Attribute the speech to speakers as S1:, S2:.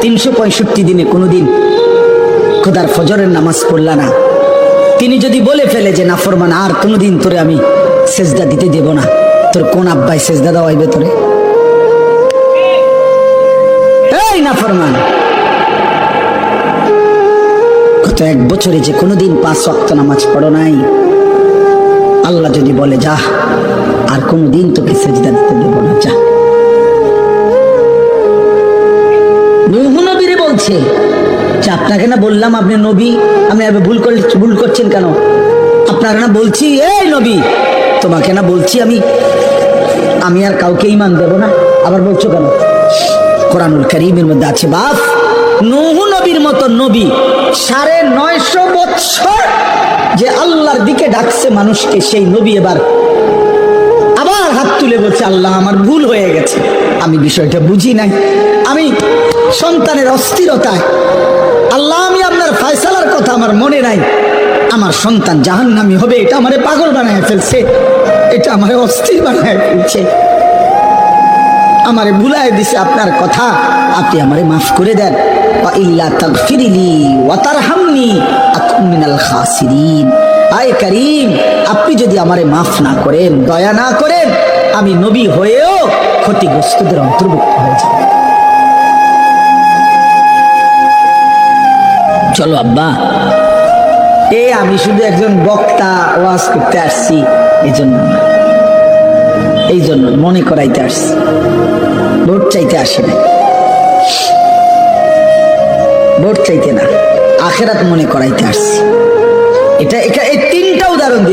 S1: 365 দিনে কোনোদিন খোদার ফজরের নামাজ পড়লা না, তিনি যদি বলে ফেলে যে নাফরমান আর কোনোদিন তোরে আমি সেজদা দিতে দেব না, তোর কোন আব্বাই সেজদা দেওয়াইবে তোরে? এই নাফরমান, গত 1 বছরে যে কোনোদিন 5 ওয়াক্ত নামাজ পড়ো নাই, আল্লাহ যদি বলে যা আর কোনোদিন তোকে সেজদা দিতে দেব না, যা। নূহ নবীরে বলছে যে আপনাকে না বললাম আপনি নবী, আপনি ভুল করছেন কেন? আপনাকে না বলছি এই নবী, তোমাকে না বলছি আমি আর কাউকে ঈমান দেব না, আবার বলছো কেন? কোরআনুল কারীমের মধ্যে আছে বাপ, নূহ নবীর মতো নবী 950 বছর যে আল্লাহর দিকে ডাকছে মানুষকে, সেই নবী এবার আবার হাত তুলে বলছে আল্লাহ আমার ভুল হয়ে গেছে, আমি বিষয়টা বুঝি নাই, আমি সন্তানের অস্থিরতায়, আল্লাহ আমি আপনার ফয়সালার কথা আমার মনে নাই, আমার সন্তান জাহান্নামী হবে, এটা আমারে পাগল বানায় ফেলছে, এটা আমারে অস্থির বানায় ফেলছে, আমারে ভুলায় দিছে আপনার কথা, আপনি আমারে মাফ করে দেন। ওয়া ইল্লা তাগফিরলি ওয়া তারহামনি আকুন মিনাল খাসিরিন। আয় করিম, আপনি যদি আমারে মাফ না করেন, দয়া না করেন, আমি নবী হয়েও ক্ষতিগ্রস্তদের অন্তর্ভুক্ত হয়ে যাব। চলো আব্বা, আমি শুধু একজন বক্তা, ওয়াজ করতে আসছি, এই জন্য মনে করাইতে আসছি, ভোট চাইতে আসি না, ভোট চাইতে না, আখেরাত মনে করাইতে আসছি। এটা এই 3টা উদাহরণ